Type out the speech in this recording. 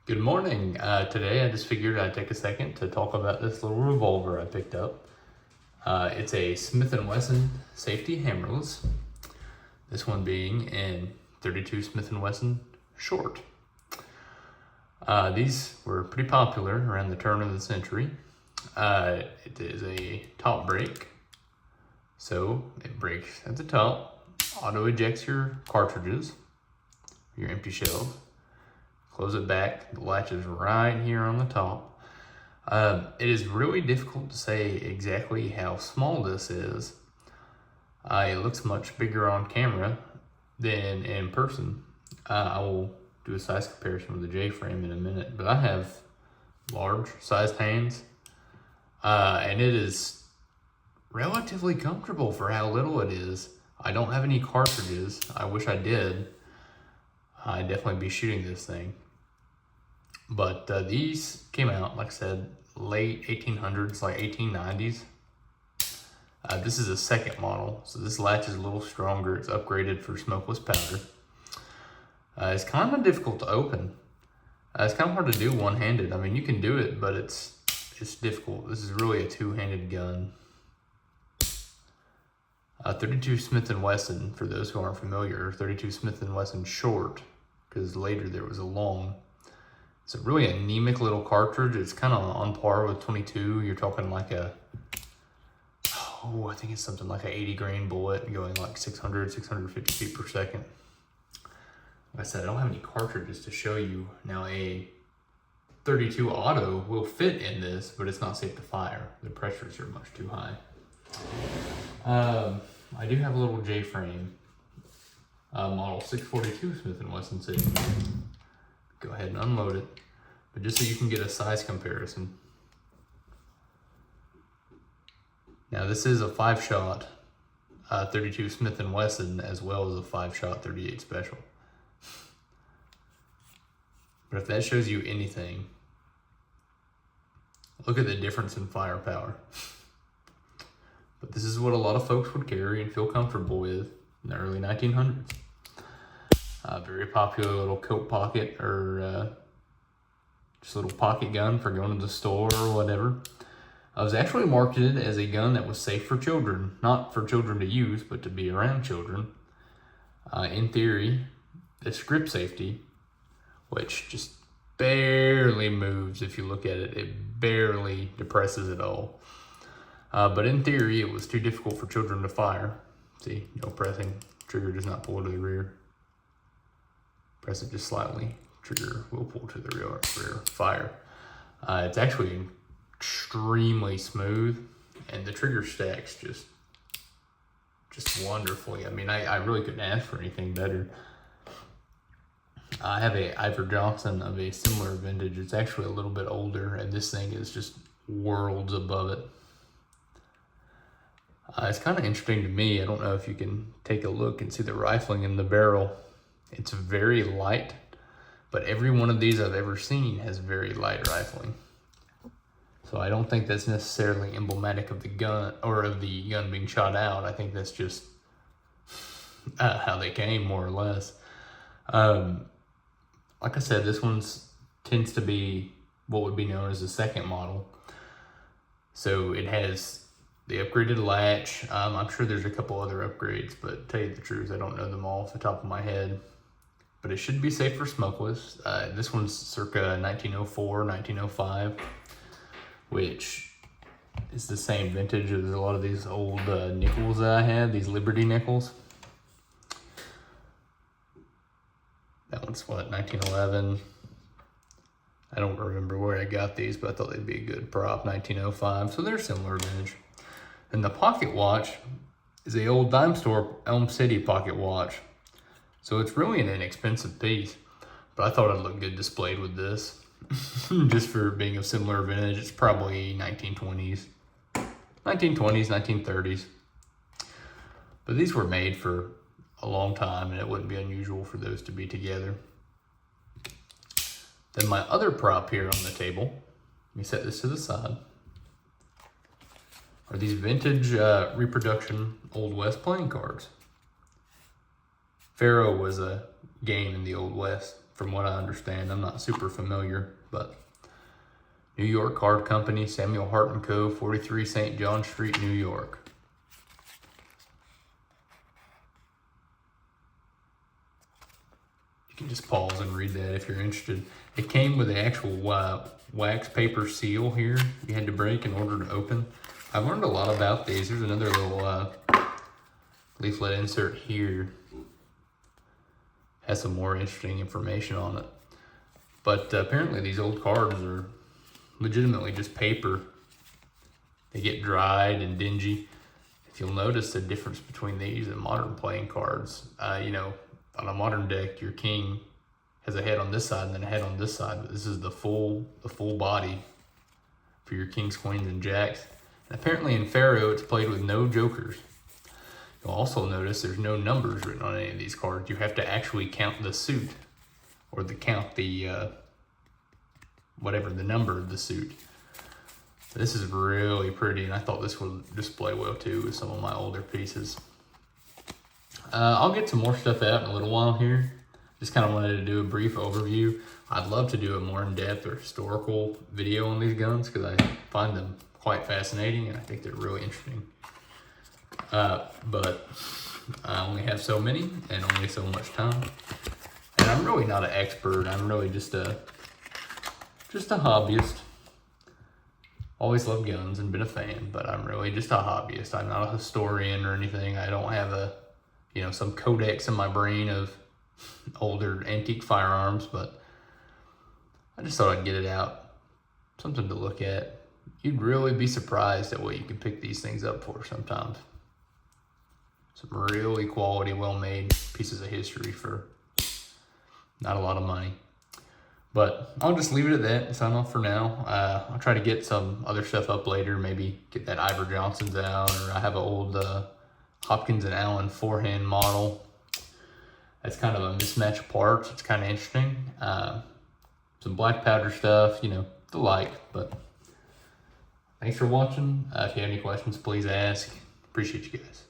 Good morning. Today I just figured I'd take a second to talk about this little revolver I picked up. It's a Smith & Wesson safety hammerless. This one being in 32 Smith & Wesson short. These were pretty popular around the turn of the century. It is a top brake, so it brakes at the top, auto ejects your cartridges, your empty shells. Close it back, the latch is right here on the top. It is really difficult to say exactly how small this is. It looks much bigger on camera than in person. I will do a size comparison with the J-frame in a minute, but I have large sized hands, and it is relatively comfortable for how little it is. I don't have any cartridges. I wish I did. I'd definitely be shooting this thing. But these came out, like I said, late 1800s, like 1890s. This is a second model, so this latch is a little stronger. It's upgraded for smokeless powder. It's kind of difficult to open. It's kind of hard to do one-handed. I mean, you can do it, but it's difficult. This is really a two-handed gun. 32 Smith & Wesson, for those who aren't familiar, 32 Smith & Wesson short, because later there was a long. It's a really anemic little cartridge. It's kind of on par with 22. You're talking like I think it's something like an 80 grain bullet going like 600, 650 feet per second. Like I said, I don't have any cartridges to show you. Now a 32 auto will fit in this, but it's not safe to fire. The pressures are much too high. I do have a little J-frame, model 642 Smith & Wesson sitting there. Go ahead and unload it, but just so you can get a size comparison. Now this is a 5-shot 32 Smith & Wesson as well as a 5-shot 38 Special. But if that shows you anything, look at the difference in firepower. But this is what a lot of folks would carry and feel comfortable with in the early 1900s. Very popular little coat pocket or just a little pocket gun for going to the store or whatever. It was actually marketed as a gun that was safe for children, not for children to use, but to be around children. In theory, it's grip safety, which just barely moves if you look at it. It barely depresses at all. But in theory, it was too difficult for children to fire. See, no pressing. Trigger does not pull to the rear. Press it just slightly. Trigger will pull to the rear. Fire. It's actually extremely smooth, and the trigger stacks just wonderfully. I mean, I really couldn't ask for anything better. I have a Ivor Johnson of a similar vintage. It's actually a little bit older, and this thing is just worlds above it. It's kind of interesting to me. I don't know if you can take a look and see the rifling in the barrel. It's very light, but every one of these I've ever seen has very light rifling. So I don't think that's necessarily emblematic of the gun or of the gun being shot out. I think that's just how they came, more or less. Like I said, this one's tends to be what would be known as a second model. So it has the upgraded latch. I'm sure there's a couple other upgrades, but to tell you the truth, I don't know them all off the top of my head. But it should be safe for smokeless. This one's circa 1904, 1905, which is the same vintage as a lot of these old nickels that I had, these Liberty nickels. That one's what, 1911? I don't remember where I got these, but I thought they'd be a good prop, 1905. So they're similar vintage. And the pocket watch is the old dime store Elm City pocket watch. So it's really an inexpensive piece, but I thought it'd look good displayed with this. Just for being of similar vintage, it's probably 1920s, 1930s. But these were made for a long time, and it wouldn't be unusual for those to be together. Then my other prop here on the table, let me set this to the side, are these vintage reproduction Old West playing cards. Faro was a game in the Old West from what I understand. I'm not super familiar, but New York Card Company, Samuel Hart & Co., 43 St. John Street, New York. You can just pause and read that if you're interested. It came with the actual wax paper seal here you had to break in order to open. I've learned a lot about these. There's another little leaflet insert here. Has some more interesting information on it. But apparently these old cards are legitimately just paper. They get dried and dingy. If you'll notice the difference between these and modern playing cards, you know, on a modern deck, your king has a head on this side and then a head on this side, but this is the full body for your kings, queens, and jacks. And apparently in Pharaoh, it's played with no jokers. You'll also notice there's no numbers written on any of these cards. You have to actually count the suit, or count the whatever the number of the suit. This is really pretty, and I thought this would display well too with some of my older pieces. I'll get some more stuff out in a little while here. Just kind of wanted to do a brief overview. I'd love to do a more in-depth or historical video on these guns because I find them quite fascinating and I think they're really interesting. But I only have so many and only so much time. And I'm really not an expert. I'm really just a hobbyist. Always loved guns and been a fan, but I'm really just a hobbyist. I'm not a historian or anything. I don't have some codex in my brain of older antique firearms, but I just thought I'd get it out. Something to look at. You'd really be surprised at what you can pick these things up for sometimes. Some really quality, well-made pieces of history for not a lot of money. But I'll just leave it at that and sign off for now. I'll try to get some other stuff up later, maybe get that Ivor Johnson's out, or I have an old Hopkins and Allen forehand model. That's kind of a mismatch of parts. It's kind of interesting. Some black powder stuff, the like. But thanks for watching. If you have any questions, please ask. Appreciate you guys.